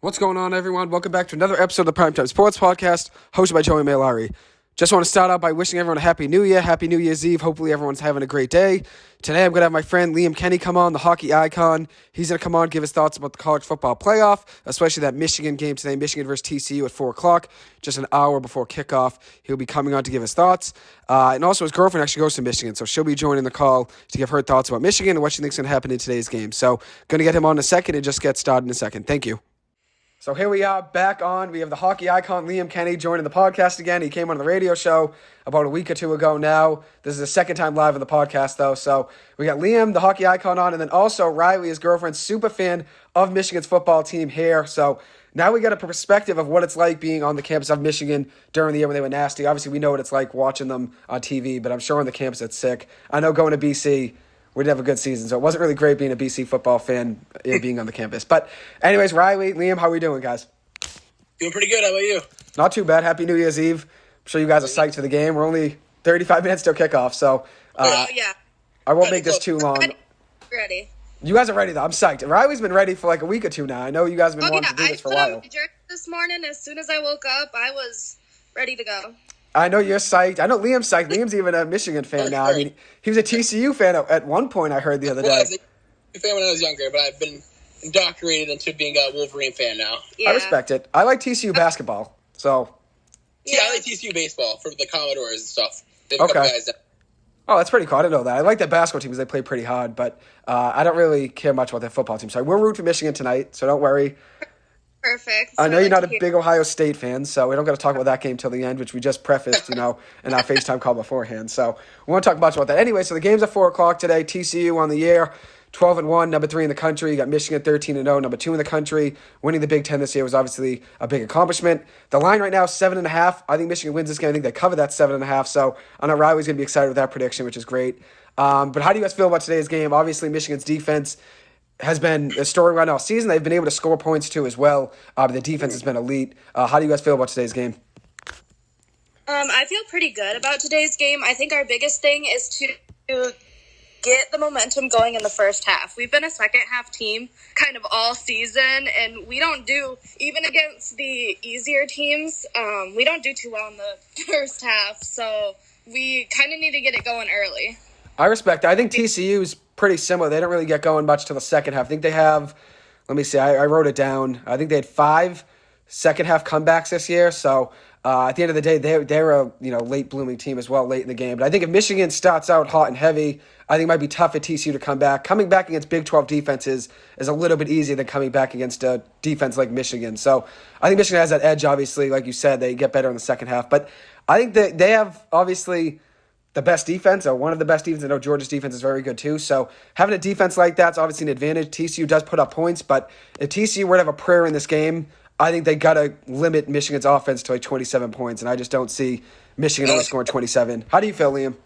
What's going on, everyone? Welcome back to another episode of the Primetime Sports Podcast, hosted by Joey Mailari. Just want to start out by wishing everyone a Happy New Year, Happy New Year's Eve. Hopefully everyone's having a great day. Today I'm going to have my friend Liam Kenney come on, the hockey icon. He's going to come on, give his thoughts about the college football playoff, especially that Michigan game today, Michigan versus TCU at 4 o'clock, just an hour before kickoff. He'll be coming on to give his thoughts. And also his girlfriend actually goes to Michigan, so she'll be joining the call to give her thoughts about Michigan and what she thinks is going to happen in today's game. So going to get him on in a second and just get started in a second. Thank you. So here we are back on. We have the hockey icon Liam Kenney joining the podcast again. He came on the radio show about a week or two ago now. This is the second time live on the podcast, though. So we got Liam, the hockey icon, on, and then also Riley, his girlfriend, super fan of Michigan's football team here. So now we got a perspective of what it's like being on the campus of Michigan during the year when they were nasty. Obviously, we know what it's like watching them on TV, but I'm sure on the campus it's sick. I know going to BC, we didn't have a good season, so it wasn't really great being a BC football fan, being on the campus. But anyways, Riley, Liam, how are we doing, guys? Doing pretty good. How about you? Not too bad. Happy New Year's Eve. I'm sure you guys are psyched for the game. We're only 35 minutes till kickoff, so yeah. I won't make this too long. Ready. You guys are ready, though. I'm psyched. Riley's been ready for like a week or two now. I know you guys have been wanting to do this for a while. I put on my jersey this morning. As soon as I woke up, I was ready to go. I know you're psyched. I know Liam's psyched. Liam's even a Michigan fan now. I mean, he was a TCU fan at one point, I heard the other day. I was a fan when I was younger, but I've been indoctrinated into being a Wolverine fan now. Yeah. I respect it. I like TCU basketball, so. Yeah, I like TCU baseball for the Commodores and stuff. They have a Okay. couple guys now. Oh, that's pretty cool. I didn't know that. I like that basketball team because they play pretty hard, but I don't really care much about their football team. So we're rooting for Michigan tonight, so don't worry. Perfect. I know you're not a big Ohio State fan, so we don't got to talk about that game till the end, which we just prefaced, in our FaceTime call beforehand. So we won't talk much about that. Anyway, so the game's at 4 o'clock today. TCU on the year, 12-1, number 3 in the country. You got Michigan 13-0, number 2 in the country. Winning the Big Ten this year was obviously a big accomplishment. The line right now is 7.5. I think Michigan wins this game. I think they cover that 7.5. So I know Riley's going to be excited with that prediction, which is great. But how do you guys feel about today's game? Obviously, Michigan's defense has been a storyline all season. They've been able to score points too as well. But the defense has been elite. How do you guys feel about today's game? I feel pretty good about today's game. I think our biggest thing is to get the momentum going in the first half. We've been a second half team kind of all season, and we don't do, even against the easier teams, we don't do too well in the first half. So we kind of need to get it going early. I respect that. I think TCU is pretty similar. They don't really get going much till the second half. I think they have, let me see, I wrote it down. I think they had 5 second half comebacks this year. So at the end of the day, they're a late blooming team as well, late in the game. But I think if Michigan starts out hot and heavy, I think it might be tough for TCU to come back. Coming back against Big 12 defenses is a little bit easier than coming back against a defense like Michigan. So I think Michigan has that edge, obviously. Like you said, they get better in the second half. But I think that they have, obviously, the best defense, or one of the best defenses. I know Georgia's defense is very good too. So having a defense like that's obviously an advantage. TCU does put up points, but if TCU were to have a prayer in this game, I think they got to limit Michigan's offense to like 27 points, and I just don't see Michigan only scoring 27. How do you feel, Liam?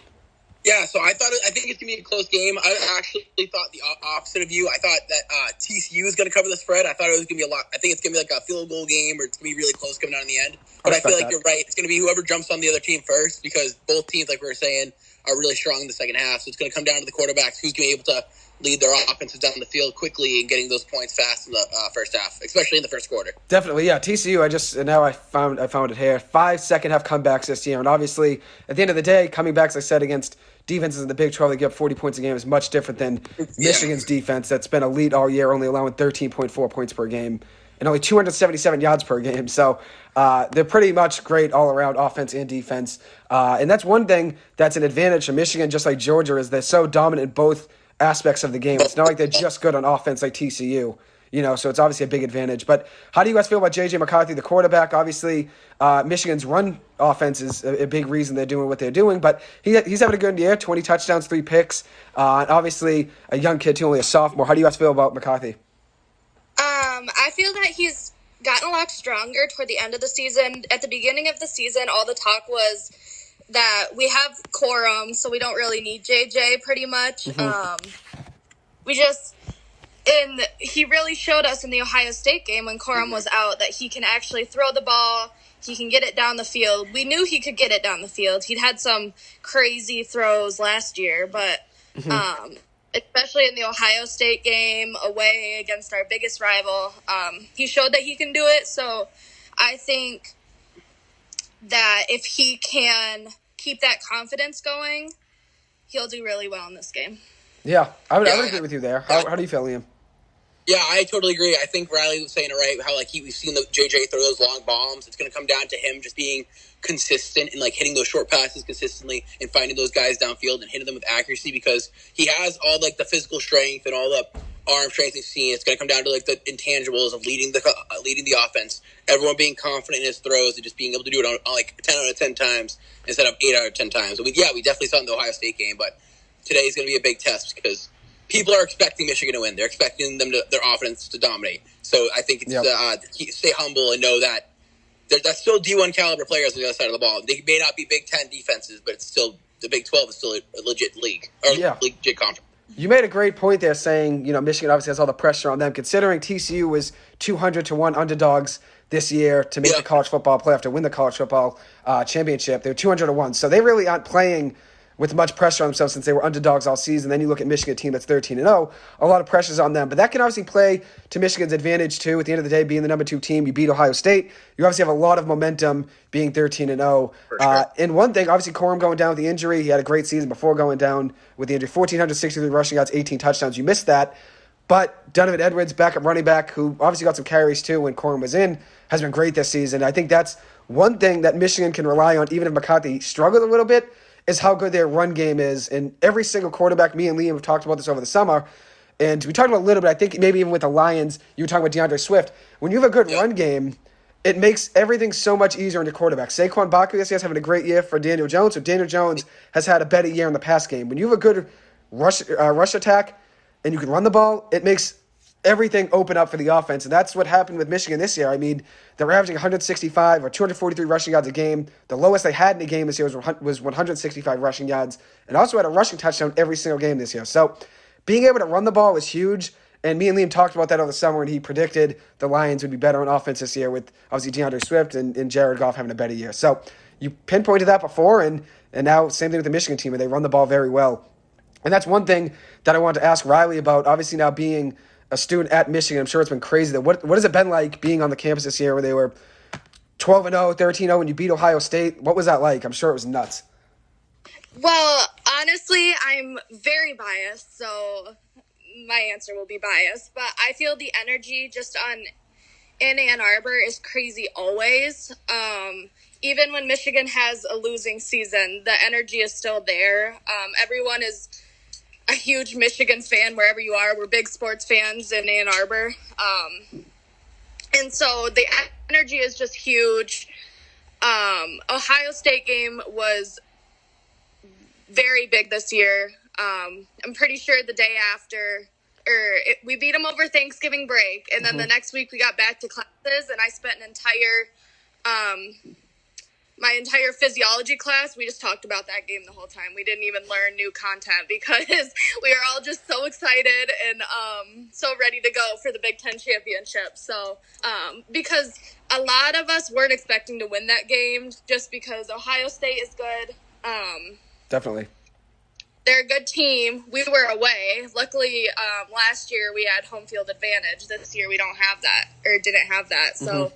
Yeah, so I think it's going to be a close game. I actually thought the opposite of you. I thought that TCU was going to cover the spread. I thought it was going to be a lot. I think it's going to be like a field goal game, or it's going to be really close coming down in the end. But I feel like you're right. It's going to be whoever jumps on the other team first, because both teams, like we were saying, are really strong in the second half. So it's going to come down to the quarterbacks, who's going to be able to lead their offenses down the field quickly and getting those points fast in the first half, especially in the first quarter. Definitely, yeah. TCU, I found it here. 5 second half comebacks this year, and obviously at the end of the day, coming back, as I said, against defenses in the Big 12 that give up 40 points a game is much different than Michigan's defense that's been elite all year, only allowing 13.4 points per game and only 277 yards per game. So they're pretty much great all-around offense and defense. And that's one thing that's an advantage for Michigan, just like Georgia, is they're so dominant in both aspects of the game. It's not like they're just good on offense like TCU. So it's obviously a big advantage. But how do you guys feel about J.J. McCarthy, the quarterback? Obviously, Michigan's run offense is a big reason they're doing what they're doing. But he's having a good year, 20 touchdowns, 3 picks. And obviously, a young kid, too, only a sophomore. How do you guys feel about McCarthy? I feel that he's gotten a lot stronger toward the end of the season. At the beginning of the season, all the talk was that we have Corum, so we don't really need JJ pretty much. He really showed us in the Ohio State game when Corum was out that he can actually throw the ball. He can get it down the field. We knew he could get it down the field. He'd had some crazy throws last year, but especially in the Ohio State game away against our biggest rival. He showed that he can do it, so I think that if he can keep that confidence going, he'll do really well in this game. Yeah, I would agree with you there. How do you feel, Liam? Yeah, I totally agree. I think Riley was saying it right. How we've seen the JJ throw those long bombs. It's going to come down to him just being consistent and hitting those short passes consistently and finding those guys downfield and hitting them with accuracy, because he has all the physical strength and all the arm strength we've seen. It's going to come down to the intangibles of leading the offense. Everyone being confident in his throws and just being able to do it on 10 out of 10 times instead of 8 out of 10 times. We definitely saw it in the Ohio State game, but today is going to be a big test because people are expecting Michigan to win. They're expecting their offense to dominate. So I think it's stay humble and know that that's still D1 caliber players on the other side of the ball. They may not be Big Ten defenses, but it's still the Big 12 is still a legit league or legit conference. You made a great point there saying, Michigan obviously has all the pressure on them, considering TCU was 200-1 underdogs this year to make the college football playoff, to win the college football championship. They were 200-1. So they really aren't playing with much pressure on themselves since they were underdogs all season. Then you look at Michigan, a team that's 13-0, a lot of pressure's on them. But that can obviously play to Michigan's advantage, too. At the end of the day, being the number 2 team, you beat Ohio State. You obviously have a lot of momentum being 13-0. Sure. And one thing, obviously, Corum going down with the injury. He had a great season before going down with the injury. 1,463 rushing yards, 18 touchdowns. You missed that. But Donovan Edwards, backup running back, who obviously got some carries, too, when Corum was in, has been great this season. I think that's one thing that Michigan can rely on, even if McCarthy struggled a little bit, is how good their run game is. And every single quarterback, me and Liam have talked about this over the summer, and we talked about it a little bit, I think maybe even with the Lions, you were talking about DeAndre Swift. When you have a good run game, it makes everything so much easier on your quarterback. Saquon Barkley this year is having a great year for Daniel Jones, so Daniel Jones has had a better year in the pass game. When you have a good rush attack and you can run the ball, it makes everything open up for the offense, and that's what happened with Michigan this year. I mean, they were averaging 165 or 243 rushing yards a game. The lowest they had in a game this year was 165 rushing yards, and also had a rushing touchdown every single game this year. So being able to run the ball is huge, and me and Liam talked about that over the summer, and he predicted the Lions would be better on offense this year with obviously DeAndre Swift and Jared Goff having a better year. So you pinpointed that before, and now same thing with the Michigan team, where they run the ball very well. And that's one thing that I wanted to ask Riley about, obviously now being a student at Michigan. I'm sure it's been crazy. What has it been like being on the campus this year where they were 12-0, 13-0, and you beat Ohio State? What was that like? I'm sure it was nuts. Well, honestly, I'm very biased, so my answer will be biased. But I feel the energy just in Ann Arbor is crazy always. Even when Michigan has a losing season, the energy is still there. Everyone is a huge Michigan fan wherever you are. We're big sports fans in Ann Arbor. And so the energy is just huge. Ohio State game was very big this year. I'm pretty sure the day after, we beat them over Thanksgiving break. And then the next week we got back to classes, and I spent my entire physiology class, we just talked about that game the whole time. We didn't even learn new content because we are all just so excited and so ready to go for the Big Ten championship. So, because a lot of us weren't expecting to win that game just because Ohio State is good. Definitely. They're a good team. We were away. Luckily, last year we had home field advantage. This year we don't have that, or didn't have that. So,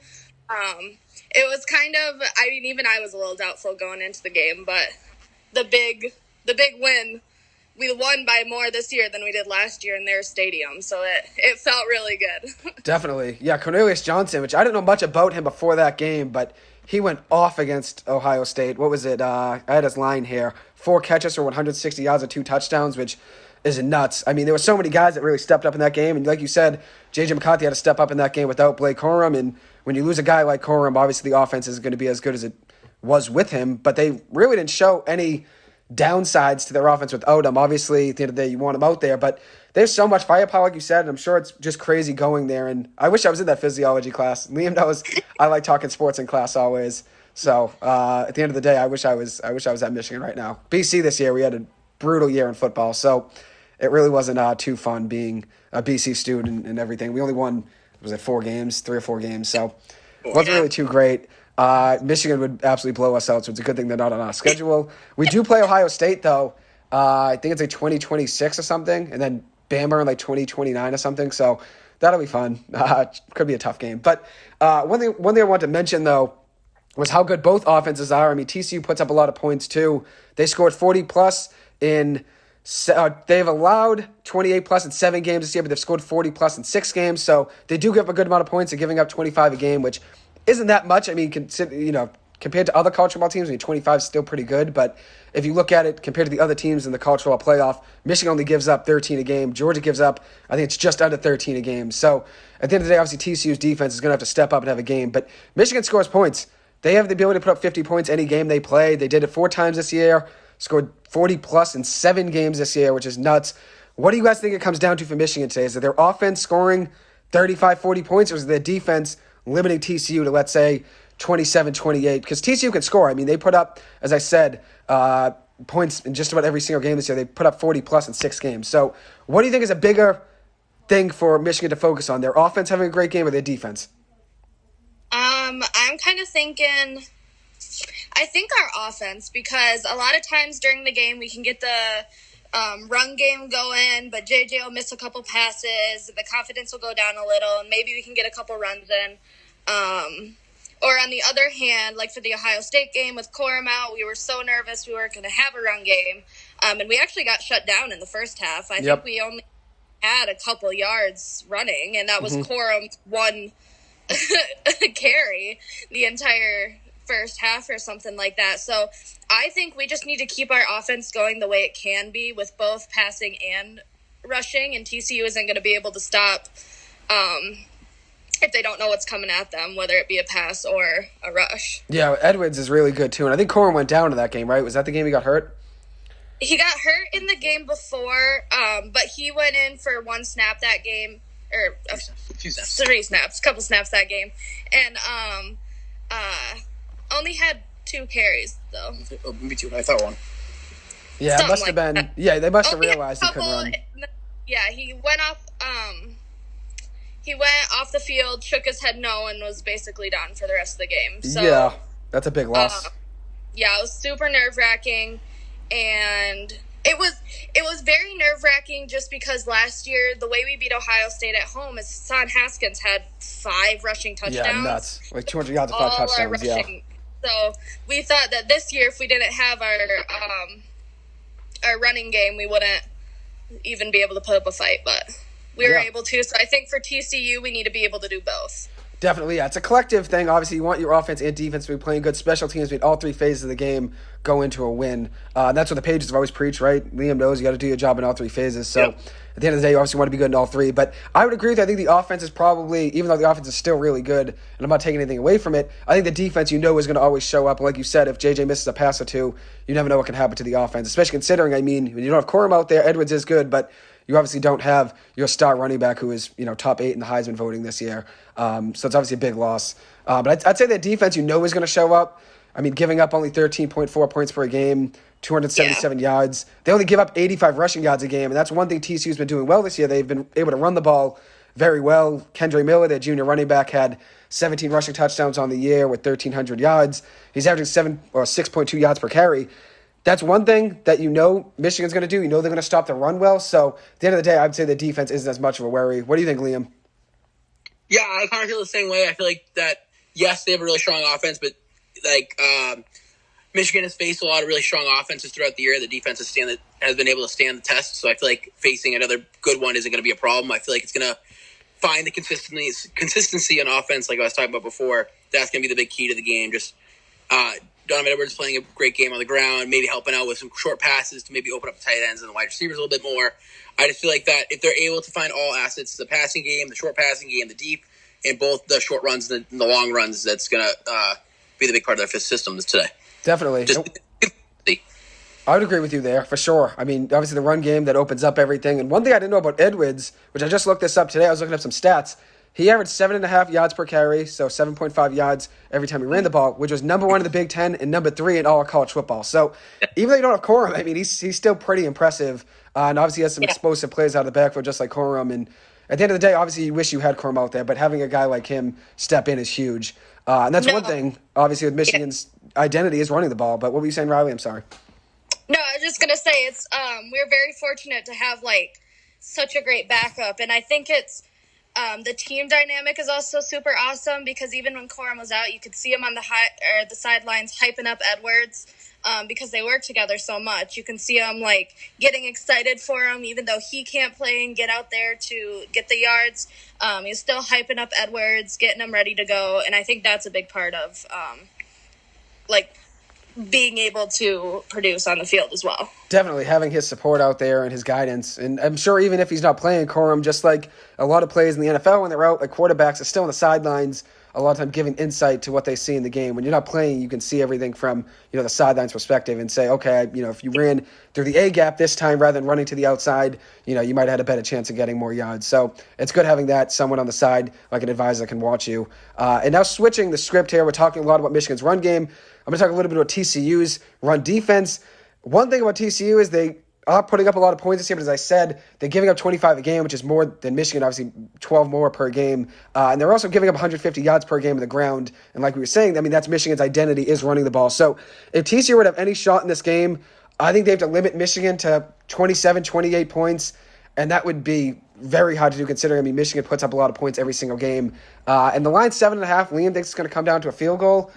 it was kind of, even I was a little doubtful going into the game, but the big win, we won by more this year than we did last year in their stadium, so it felt really good. Definitely. Yeah, Cornelius Johnson, which I didn't know much about him before that game, but he went off against Ohio State. What was it? I had his line here. 4 catches for 160 yards and 2 touchdowns, which is nuts. I mean, there were so many guys that really stepped up in that game, and like you said, J.J. McCarthy had to step up in that game without Blake Corum, and when you lose a guy like Corum, obviously the offense is going to be as good as it was with him, but they really didn't show any downsides to their offense without him. Obviously, at the end of the day, you want him out there, but there's so much firepower, like you said, and I'm sure it's just crazy going there, and I wish I was in that physiology class. Liam knows I like talking sports in class always, so at the end of the day, I wish I was at Michigan right now. BC this year, we had a brutal year in football, so it really wasn't too fun being a BC student and everything. We only won, 3 or 4 games, so it wasn't really too great. Michigan would absolutely blow us out, so it's a good thing they're not on our schedule. We do play Ohio State, though, I think it's like 2026 or something, and then Bama in like 2029 or something. So that'll be fun. Could be a tough game. But one thing I wanted to mention, though, was how good both offenses are. I mean, TCU puts up a lot of points, too. They scored 40-plus in they've allowed 28-plus in 7 games this year, but they've scored 40-plus in 6 games. So they do give a good amount of points. They're giving up 25 a game, which isn't that much. I mean, compared to other college football teams, I mean, 25 is still pretty good. But if you look at it compared to the other teams in the college football playoff, Michigan only gives up 13 a game. Georgia gives up, I think it's just under 13 a game. So at the end of the day, obviously TCU's defense is going to have to step up and have a game. But Michigan scores points. They have the ability to put up 50 points any game they play. They did it 4 times this year, scored 40-plus in 7 games this year, which is nuts. What do you guys think it comes down to for Michigan today? Is it their offense scoring 35, 40 points, or is it their defense limiting TCU to, let's say, 27, 28? Because TCU can score. I mean, they put up, as I said, points in just about every single game this year. They put up 40-plus in 6 games. So what do you think is a bigger thing for Michigan to focus on, their offense having a great game or their defense? I'm kind of thinking, I think our offense, because a lot of times during the game we can get the run game going, but JJ will miss a couple passes, the confidence will go down a little, and maybe we can get a couple runs in. Or on the other hand, like for the Ohio State game with Corum out, we were so nervous we weren't going to have a run game, and we actually got shut down in the first half. I think we only had a couple yards running, and that was Corum's one carry the entire first half or something like that. So I think we just need to keep our offense going the way it can be with both passing and rushing, and TCU isn't going to be able to stop if they don't know what's coming at them, whether it be a pass or a rush. Yeah, Edwards is really good too, and I think Corum went down in that game, right? Was that the game he got hurt? He got hurt in the game before, but he went in for one snap that game, or three snaps, couple snaps that game, and only had 2 carries though. Me too. I thought one. Yeah, Something it must have been. that. Yeah, they must have Only realized he couldn't run. Yeah, he went off. He went off the field, shook his head no, and was basically done for the rest of the game. So, yeah, that's a big loss. Yeah, it was super nerve-wracking, and it was very nerve-wracking just because last year, the way we beat Ohio State at home is Hassan Haskins had 5 rushing touchdowns. Yeah, nuts. Like 200 yards of 5 touchdowns, yeah. So we thought that this year, if we didn't have our running game, we wouldn't even be able to put up a fight, but we were able to. So I think for TCU, we need to be able to do both. Definitely, yeah. It's a collective thing. Obviously, you want your offense and defense to be playing good. Special teams mean all 3 phases of the game go into a win. And that's what the pages have always preached, right? Liam knows you got to do your job in all 3 phases. So at the end of the day, you obviously want to be good in all 3. But I would agree with you. I think the offense is probably, even though the offense is still really good, and I'm not taking anything away from it, I think the defense, is going to always show up. Like you said, if JJ misses a pass or 2, you never know what can happen to the offense, especially considering, when you don't have Corum out there, Edwards is good, but you obviously don't have your star running back who is, top 8 in the Heisman voting this year. So it's obviously a big loss. But I'd say their defense, is going to show up. I mean, giving up only 13.4 points per game, 277 yards. They only give up 85 rushing yards a game, and that's one thing TCU's been doing well this year. They've been able to run the ball very well. Kendre Miller, their junior running back, had 17 rushing touchdowns on the year with 1,300 yards. He's averaging 6.2 yards per carry. That's one thing that Michigan's going to do. They're going to stop the run well. So at the end of the day, I would say the defense isn't as much of a worry. What do you think, Liam? Yeah, I kind of feel the same way. I feel like that, yes, they have a really strong offense, but Michigan has faced a lot of really strong offenses throughout the year. The defense has been able to stand the test. So I feel like facing another good one isn't going to be a problem. I feel like it's going to find the consistency on offense, like I was talking about before. That's going to be the big key to the game. Just Donovan Edwards playing a great game on the ground, maybe helping out with some short passes to maybe open up the tight ends and the wide receivers a little bit more. I just feel like that if they're able to find all assets, the passing game, the short passing game, the deep, and both the short runs and the long runs, that's going to be the big part of their system today. Definitely. I would agree with you there, for sure. I mean, obviously the run game that opens up everything. And one thing I didn't know about Edwards, which I just looked this up today, I was looking up some stats. He averaged 7.5 yards per carry, so 7.5 yards every time he ran the ball, which was number 1 in the Big Ten and number 3 in all of college football. So even though you don't have Corum, I mean, he's still pretty impressive. And obviously he has some explosive plays out of the backfield just like Corum. And at the end of the day, obviously you wish you had Corum out there, but having a guy like him step in is huge. And that's one thing, obviously, with Michigan's identity is running the ball. But what were you saying, Riley? I'm sorry. No, I was just just gonna say it's we're very fortunate to have like such a great backup, and I think it's the team dynamic is also super awesome because even when Corum was out, you could see him on the sidelines hyping up Edwards because they work together so much. You can see him like getting excited for him, even though he can't play and get out there to get the yards. He's still hyping up Edwards, getting him ready to go, and I think that's a big part of like being able to produce on the field as well. Definitely having his support out there and his guidance. And I'm sure even if he's not playing Corum, just like a lot of plays in the NFL when they're out, like quarterbacks are still on the sidelines, a lot of time giving insight to what they see in the game. When you're not playing, you can see everything from, the sidelines perspective and say, okay, if you ran through the A gap this time rather than running to the outside, you might have had a better chance of getting more yards. So it's good having that someone on the side, like an advisor that can watch you. And now switching the script here, we're talking a lot about Michigan's run game. I'm going to talk a little bit about TCU's run defense. One thing about TCU is they are putting up a lot of points this year, but as I said, they're giving up 25 a game, which is more than Michigan, obviously 12 more per game. And they're also giving up 150 yards per game on the ground. And like we were saying, that's Michigan's identity is running the ball. So if TCU would have any shot in this game, I think they have to limit Michigan to 27, 28 points. And that would be very hard to do considering, Michigan puts up a lot of points every single game. And the line's 7.5. Liam thinks it's going to come down to a field goal.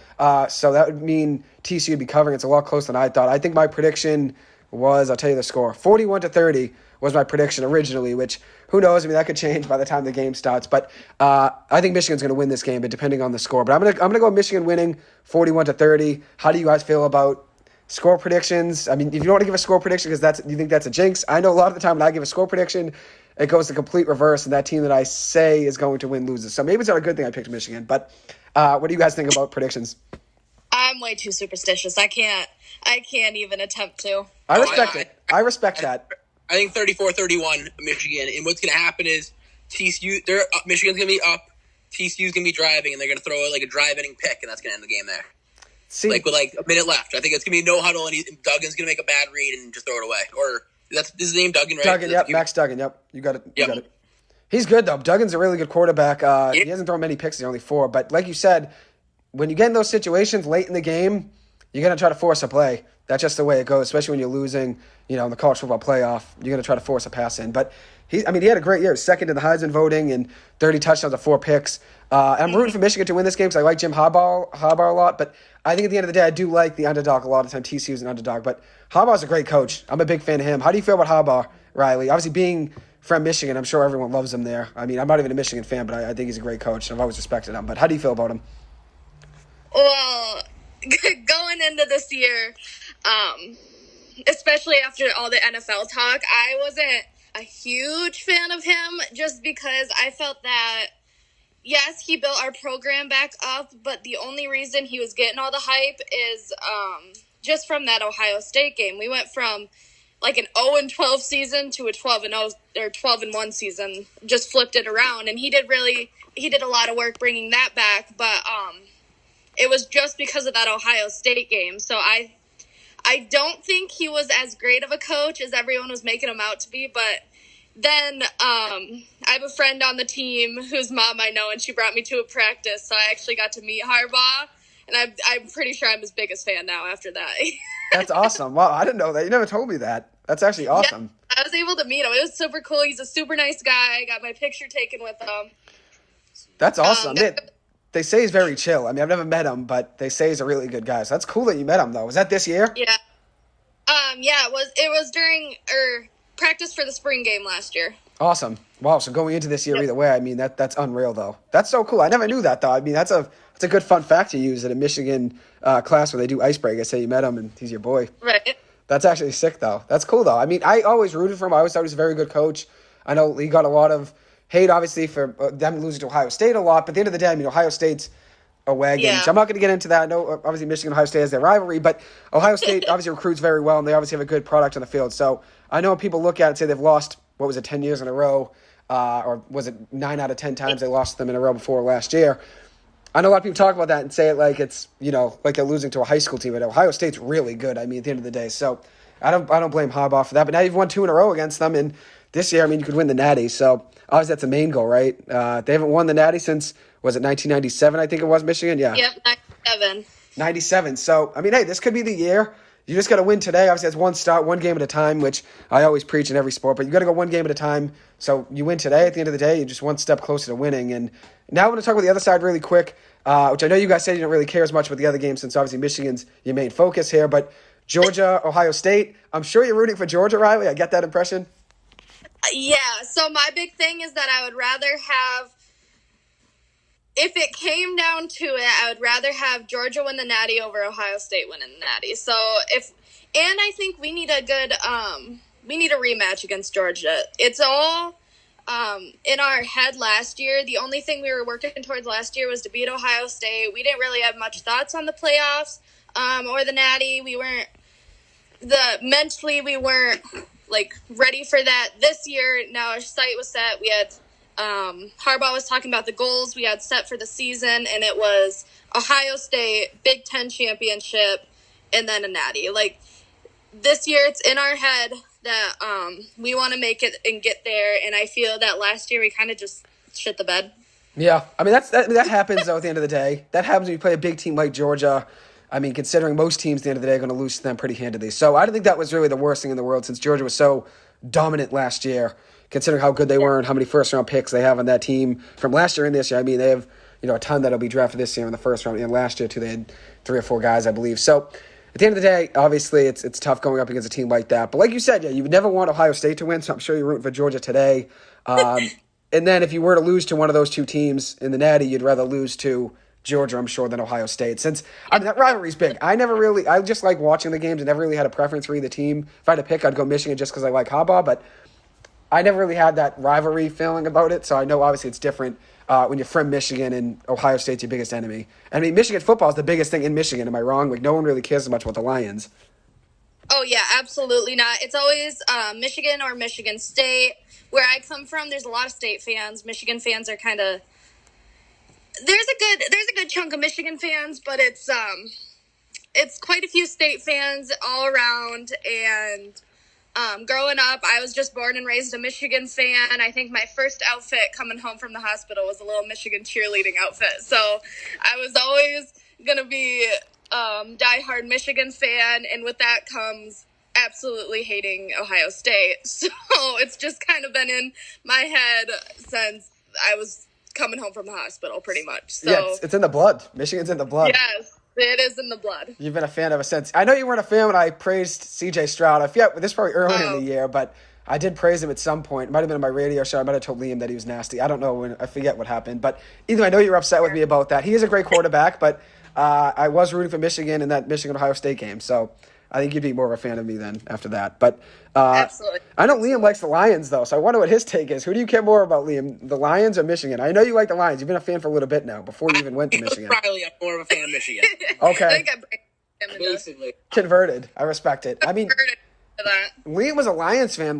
So that would mean TCU would be covering. It's a lot closer than I thought. I think my prediction was, I'll tell you the score, 41-30 was my prediction originally, which who knows? That could change by the time the game starts. But I think Michigan's going to win this game, but depending on the score. But I'm gonna go Michigan winning 41-30. How do you guys feel about score predictions? If you don't want to give a score prediction because you think that's a jinx, I know a lot of the time when I give a score prediction, it goes the complete reverse, and that team that I say is going to win loses. So maybe it's not a good thing I picked Michigan. But what do you guys think about predictions? I'm way too superstitious. I can't even attempt to. I respect it. I respect that. I think 34-31 Michigan. And what's going to happen is TCU, Michigan's going to be up, TCU's going to be driving, and they're going to throw like a drive-ending pick, and that's going to end the game there. See, with a minute left. I think it's going to be no huddle, and Duggan's going to make a bad read and just throw it away. Or this is his name, Duggan, right? Duggan, yep, Max Duggan, yep. You got it. You got it. He's good, though. Duggan's a really good quarterback. He hasn't thrown many picks. He's only 4. But like you said, when you get in those situations late in the game, you're going to try to force a play. That's just the way it goes, especially when you're losing, in the college football playoff. You're going to try to force a pass in. But he had a great year. Second in the Heisman voting and 30 touchdowns and 4 picks. I'm rooting for Michigan to win this game because I like Jim Harbaugh a lot. But I think at the end of the day, I do like the underdog a lot of the time. TCU is an underdog. But Harbaugh's a great coach. I'm a big fan of him. How do you feel about Harbaugh, Riley? Obviously, being from Michigan, I'm sure everyone loves him there. I'm not even a Michigan fan, but I think he's a great coach. I've always respected him. But how do you feel about him? Well, going into this year, especially after all the NFL talk, I wasn't a huge fan of him just because I felt that, yes, he built our program back up, but the only reason he was getting all the hype is just from that Ohio State game. We went from like an 0-12 season to a 12-0 or 12-1 season, just flipped it around, and he did a lot of work bringing that back, but it was just because of that Ohio State game. So I don't think he was as great of a coach as everyone was making him out to be. But then I have a friend on the team whose mom I know, and she brought me to a practice. So I actually got to meet Harbaugh, and I'm pretty sure I'm his biggest fan now after that. That's awesome. Wow, I didn't know that. You never told me that. That's actually awesome. Yeah, I was able to meet him. It was super cool. He's a super nice guy. I got my picture taken with him. That's awesome. They say he's very chill. I've never met him, but they say he's a really good guy. So that's cool that you met him, though. Was that this year? Yeah. Yeah, it was during practice for the spring game last year. Awesome. Wow, so going into this year either way, that's unreal, though. That's so cool. I never knew that, though. That's a good fun fact to use at a Michigan class where they do icebreaker. Say you met him and he's your boy. Right. That's actually sick, though. That's cool, though. I always rooted for him. I always thought he was a very good coach. I know he got a lot of hate, obviously, for them losing to Ohio State a lot. But at the end of the day, Ohio State's a wagon. Yeah. So I'm not going to get into that. I know, obviously, Michigan and Ohio State has their rivalry, but Ohio State obviously recruits very well, and they obviously have a good product on the field. So I know when people look at it and say they've lost, 10 years in a row, or was it 9 out of 10 times they lost them in a row before last year. I know a lot of people talk about that and say it like it's, like they're losing to a high school team, but Ohio State's really good, at the end of the day. So I don't blame Harbaugh for that. But now you've won 2 in a row against them, and this year, you could win the Natty. So obviously that's the main goal, right? They haven't won the Natty since, was it 1997, I think it was, Michigan? Yeah. Yep, 97. 97. So, hey, this could be the year. You just got to win today. Obviously, that's one game at a time, which I always preach in every sport. But you got to go one game at a time. So you win today. At the end of the day, you're just one step closer to winning. And now I want to talk about the other side really quick, which I know you guys said you don't really care as much about the other games since obviously Michigan's your main focus here. But Georgia, Ohio State, I'm sure you're rooting for Georgia, Riley. I get that impression. Yeah, so my big thing is that I would rather have, if it came down to it, I would rather have Georgia win the Natty over Ohio State winning the Natty. So and I think we need a rematch against Georgia. It's all in our head last year. The only thing we were working towards last year was to beat Ohio State. We didn't really have much thoughts on the playoffs or the Natty. Mentally we weren't ready for that. This year, now our sight was set. We had Harbaugh was talking about the goals we had set for the season, and it was Ohio State, Big Ten championship, and then a Natty. This year, it's in our head that we want to make it and get there, and I feel that last year we kind of just shit the bed. Yeah, I mean, that happens, though, at the end of the day. That happens when you play a big team like Georgia. I mean, considering most teams at the end of the day are going to lose to them pretty handedly. So I don't think that was really the worst thing in the world since Georgia was so dominant last year, considering how good they were and how many first-round picks they have on that team from last year and this year. I mean, they have a ton that'll be drafted this year in the first round. And last year, too, they had 3 or 4 guys, I believe. So at the end of the day, obviously, it's tough going up against a team like that. But like you said, you would never want Ohio State to win, so I'm sure you're rooting for Georgia today. And then if you were to lose to one of those two teams in the Natty, you'd rather lose to Georgia, I'm sure, than Ohio State. Since, that rivalry's big. I just like watching the games and never really had a preference for either team. If I had to pick, I'd go Michigan just because I like Harbaugh, but I never really had that rivalry feeling about it, so I know obviously it's different when you're from Michigan and Ohio State's your biggest enemy. I mean, Michigan football is the biggest thing in Michigan, am I wrong? No one really cares as much about the Lions. Oh, yeah, absolutely not. It's always Michigan or Michigan State. Where I come from, there's a lot of State fans. Michigan fans are kind of... There's a good chunk of Michigan fans, but it's quite a few State fans all around. And growing up, I was just born and raised a Michigan fan. I think my first outfit coming home from the hospital was a little Michigan cheerleading outfit. So I was always gonna be diehard Michigan fan, and with that comes absolutely hating Ohio State. So it's just kind of been in my head since I was coming home from the hospital, pretty much. So yeah, it's in the blood. Michigan's in the blood. Yes, it is in the blood. You've been a fan ever since. I know you weren't a fan when I praised C.J. Stroud. I forget, this is probably earlier in the year, but I did praise him at some point. It might have been on my radio show. I might have told Liam that he was nasty. I don't know. I forget what happened. But either I know you were upset with me about that. He is a great quarterback, but I was rooting for Michigan in that Michigan-Ohio State game. So I think you'd be more of a fan of me then after that. But absolutely. I know Liam likes the Lions, though, so I wonder what his take is. Who do you care more about, Liam, the Lions or Michigan? I know you like the Lions. You've been a fan for a little bit now, before you even went to Michigan. Riley, I'm more of a fan of Michigan. Okay. I think I Basically. Converted. I respect it. I mean, Liam was a Lions fan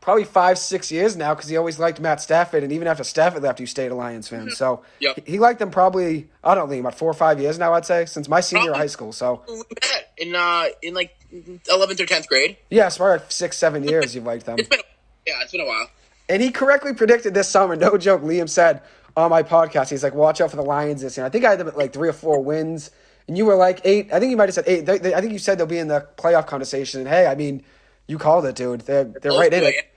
probably 5-6 years now because he always liked Matt Stafford, and even after Stafford left, he stayed a Lions fan. So he liked them probably, I don't know, about 4 or 5 years now, I'd say, since my senior year of high school. So in 11th or 10th grade. Yeah, it's probably 6-7 years you've liked them. It's been a while. And he correctly predicted this summer, no joke, Liam said on my podcast, he's like, watch out for the Lions this year. I think I had them at 3 or 4 wins, and you were 8. I think you might have said 8. I think you said they'll be in the playoff conversation. And hey, I mean, you called it, dude. They're right in it.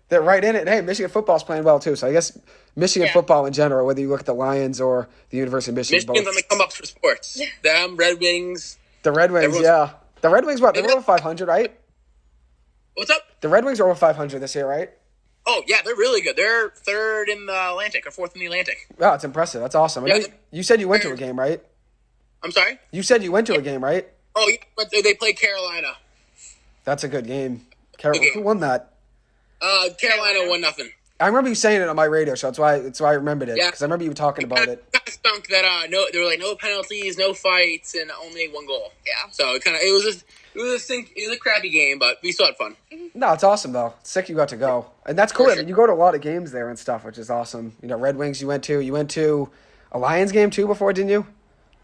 They're right in it. And hey, Michigan football's playing well too. So I guess Michigan football in general, whether you look at the Lions or the University of Michigan, Michigan's on the come up for sports. Them, Red Wings. The Red Wings, yeah. The Red Wings, what? They're over 500, right? What's up? The Red Wings are over 500 this year, right? Oh, yeah, they're really good. They're 3rd in the Atlantic or 4th in the Atlantic. Wow, it's impressive. That's awesome. You said you went to a game, right? I'm sorry? You said you went to a game, right? Oh, yeah, but they played Carolina. That's a good game. Who won that? Carolina 1-0. I remember you saying it on my radio show. That's why I remembered it. Because I remember you talking about it. Kind of stunk that there were no penalties, no fights, and only 1 goal. Yeah. So it was a crappy game, but we still had fun. No, it's awesome though. It's sick you got to go, and that's cool. I mean, you go to a lot of games there and stuff, which is awesome. Red Wings. You went to a Lions game too before, didn't you?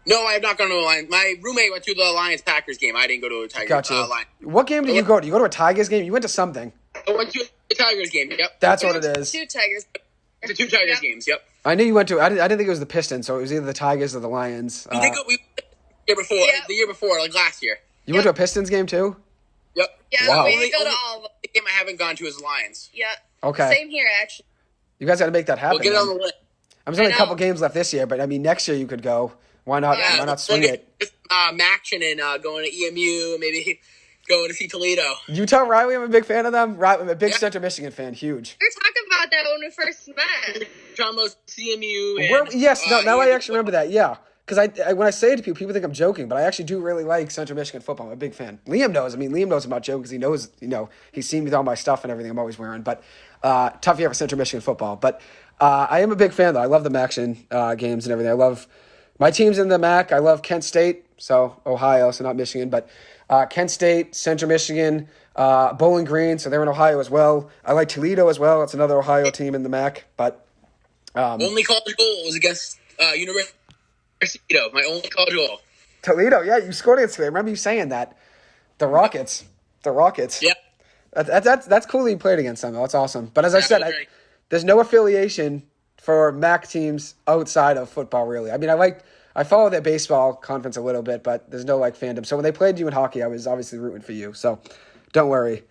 No, I have not gone to a Lions. My roommate went to the Lions-Packers game. I didn't go to a Tigers Lions. What game did you go to? You go to a Tigers game? You went to something. I went to the Tigers game. Yep. That's what it is. 2 Tigers. The 2 Tigers games. Yep. I knew you went to. I didn't think it was the Pistons, so it was either the Tigers or the Lions. I think we the year before, last year. You went to a Pistons game too? Yep. Yeah, Wow. we go to all of them. The game I haven't gone to is Lions. Yeah. Okay. Same here, actually. You guys got to make that happen. We'll get it on the then. list. There's only a I couple know. games left this year, but I mean, next year you could go. Why not? Yeah. Why not swing it? Matching and going to EMU, maybe going to see Toledo. You tell Riley I'm a big fan of them. I'm a big Yeah. Central Michigan fan. Huge. We were talking about that when we first met. Talking about CMU. And, Now I EMU actually remember that. Yeah. Because I when I say it to people think I'm joking, but I actually do really like Central Michigan football. I'm a big fan. Liam knows. I mean, Liam knows about joking because he knows, he's seen me with all my stuff and everything I'm always wearing. But tough year for Central Michigan football. But I am a big fan, though. I love the MACtion games and everything. I love my teams in the MAC. I love Kent State, so Ohio, so not Michigan. But Kent State, Central Michigan, Bowling Green, so they're in Ohio as well. I like Toledo as well. It's another Ohio team in the MAC. But only college goal was against University of Toledo. My only college goal. Toledo, yeah, you scored against Toledo. I remember you saying that. The Rockets. Yeah. That's cool that you played against them. That's awesome. But as I said, was great. there's no affiliation for MAC teams outside of football, really. I mean, I follow their baseball conference a little bit, but there's no fandom. So when they played you in hockey, I was obviously rooting for you. So don't worry.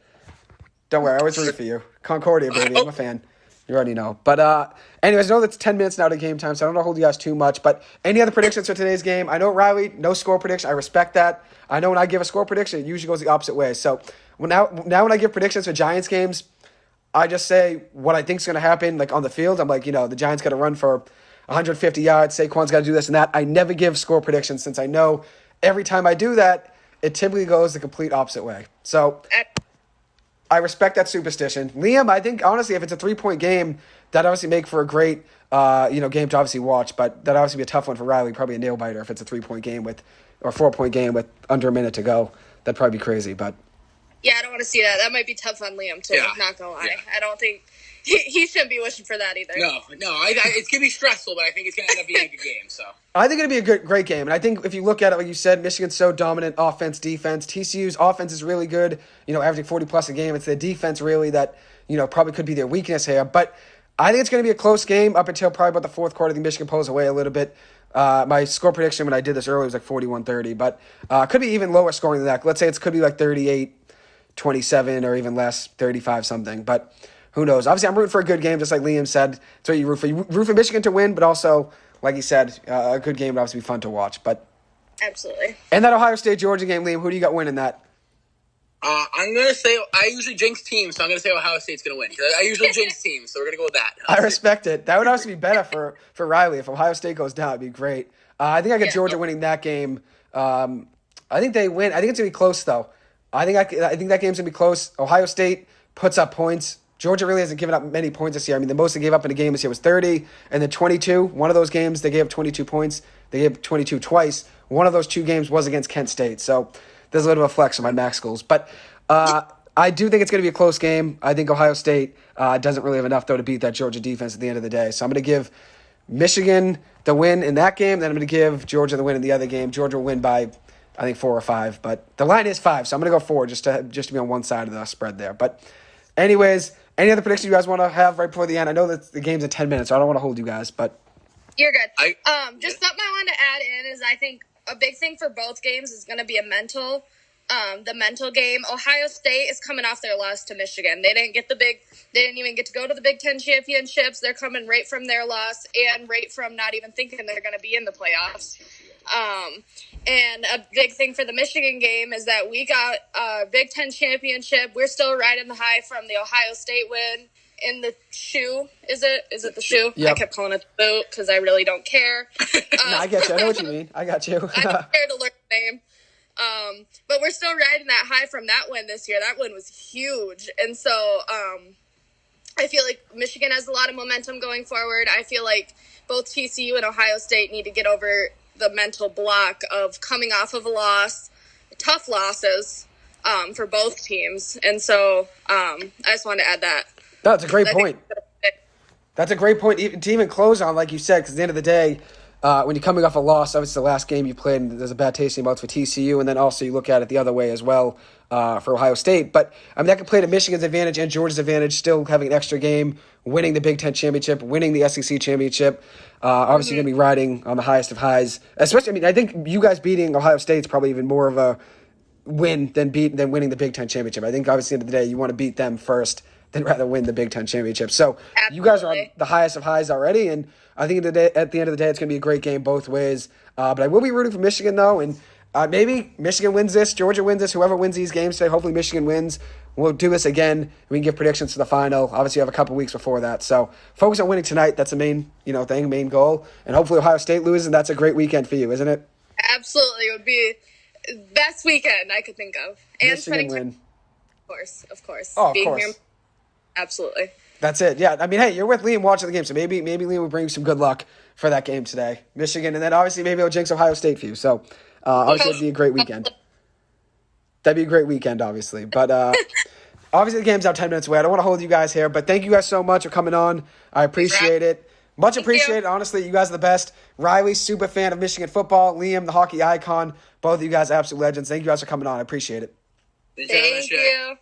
I always root for you. Concordia, baby. I'm a fan. You already know. But anyways, I know that's 10 minutes now to game time, so I don't want to hold you guys too much. But any other predictions for today's game? I know, Riley, no score prediction. I respect that. I know when I give a score prediction, it usually goes the opposite way. So now when I give predictions for Giants games, I just say what I think is going to happen, like on the field. I'm like, the Giants got to run for 150 yards. Saquon's got to do this and that. I never give score predictions since I know every time I do that, it typically goes the complete opposite way. So I respect that superstition. Liam, I think, honestly, if it's a 3-point game, that'd obviously make for a great game to obviously watch, but that'd obviously be a tough one for Riley, probably a nail-biter if it's a 3-point game or a 4-point game with under a minute to go. That'd probably be crazy, but... Yeah, I don't want to see that. That might be tough on Liam, too. Yeah. Not going to lie. Yeah. I don't think... He shouldn't be wishing for that either. No. It's going to be stressful, but I think it's going to end up being a good game, so... I think it'll be a great game. And I think if you look at it, like you said, Michigan's so dominant offense, defense. TCU's offense is really good, averaging 40-plus a game. It's their defense, really, that, probably could be their weakness here. But I think it's going to be a close game up until probably about the fourth quarter. I think Michigan pulls away a little bit. My score prediction when I did this earlier was like 41-30. But could be even lower scoring than that. Let's say it could be like 38-27 or even less, 35-something. But who knows? Obviously, I'm rooting for a good game, just like Liam said. That's what you root for. You root for Michigan to win, but also... like you said, a good game would obviously be fun to watch. But Absolutely. And that Ohio State-Georgia game, Liam, who do you got winning that? I'm going to say, I usually jinx teams, so I'm going to say Ohio State's going to win. I usually jinx teams, so we're going to go with that. I respect it. That would also be better for Riley. If Ohio State goes down, it'd be great. I think I got Georgia winning that game. I think they win. I think it's going to be close, though. I think that game's going to be close. Ohio State puts up points. Georgia really hasn't given up many points this year. I mean, the most they gave up in a game this year was 30, and then 22. One of those games, they gave up 22 points. They gave 22 twice. One of those two games was against Kent State. So there's a little bit of flex on my MAC schools. But I do think it's going to be a close game. I think Ohio State doesn't really have enough, though, to beat that Georgia defense at the end of the day. So I'm going to give Michigan the win in that game. Then I'm going to give Georgia the win in the other game. Georgia will win by, I think, 4 or 5. But the line is 5, so I'm going to go 4 just to be on one side of the spread there. But anyways, any other predictions you guys want to have right before the end? I know that the game's in 10 minutes, so I don't want to hold you guys, but... You're good. Just something I wanted to add in is I think a big thing for both games is going to be the mental game. Ohio State is coming off their loss to Michigan. They didn't even get to go to the Big Ten championships. They're coming right from their loss and right from not even thinking they're going to be in the playoffs. And a big thing for the Michigan game is that we got a Big Ten championship. We're still riding the high from the Ohio State win in the shoe. Is it the shoe? Yep. I kept calling it the boot because I really don't care. No, I get you. I know what you mean. I got you. I don't care to learn the name. But we're still riding that high from that win this year. That win was huge. And so I feel like Michigan has a lot of momentum going forward. I feel like both TCU and Ohio State need to get over the mental block of coming off of a loss, tough losses for both teams. And so I just wanted to add that. That's a great point. That's a great point to even close on, like you said, because at the end of the day, when you're coming off a loss, obviously the last game you played, and there's a bad taste in your mouth for TCU, and then also you look at it the other way as well for Ohio State. But I mean, that can play to Michigan's advantage and Georgia's advantage, still having an extra game, winning the Big Ten championship, winning the SEC championship. Obviously going to be riding on the highest of highs. Especially, I mean, I think you guys beating Ohio State is probably even more of win than winning the Big Ten championship. I think obviously at the end of the day you want to beat them first than rather win the Big Ten championship. So you guys are on the highest of highs already, and I think at the end of the day it's going to be a great game both ways. But I will be rooting for Michigan though, and maybe Michigan wins this, Georgia wins this, whoever wins these games today. Hopefully Michigan wins. We'll do this again. We can give predictions for the final. Obviously, you have a couple weeks before that. So focus on winning tonight. That's the main, main goal. And hopefully Ohio State loses, and that's a great weekend for you, isn't it? Absolutely. It would be best weekend I could think of. And Michigan win. Of course. Oh, of Being course. Here, absolutely. That's it. Yeah. I mean, hey, you're with Liam watching the game, so maybe Liam will bring you some good luck for that game today. Michigan, and then obviously maybe he'll jinx Ohio State for you. So obviously it'd be a great weekend. That'd be a great weekend, obviously. But obviously the game's out 10 minutes away. I don't want to hold you guys here, but thank you guys so much for coming on. I appreciate it. Much appreciated. Honestly, you guys are the best. Riley, super fan of Michigan football. Liam, the hockey icon. Both of you guys absolute legends. Thank you guys for coming on. I appreciate it. Thank you.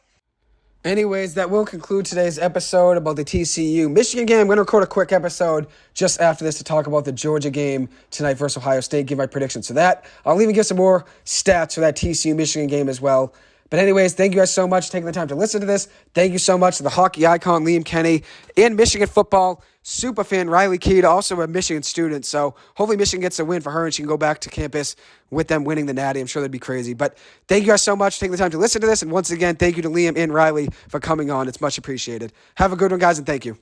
Anyways, that will conclude today's episode about the TCU Michigan game. I'm going to record a quick episode just after this to talk about the Georgia game tonight versus Ohio State, give my predictions to that. I'll even give some more stats for that TCU Michigan game as well. But anyways, thank you guys so much for taking the time to listen to this. Thank you so much to the hockey icon, Liam Kenney, and Michigan football super fan Riley Keed, also a Michigan student. So hopefully Michigan gets a win for her and she can go back to campus with them winning the Natty. I'm sure that'd be crazy. But thank you guys so much for taking the time to listen to this. And once again, thank you to Liam and Riley for coming on. It's much appreciated. Have a good one, guys, and thank you.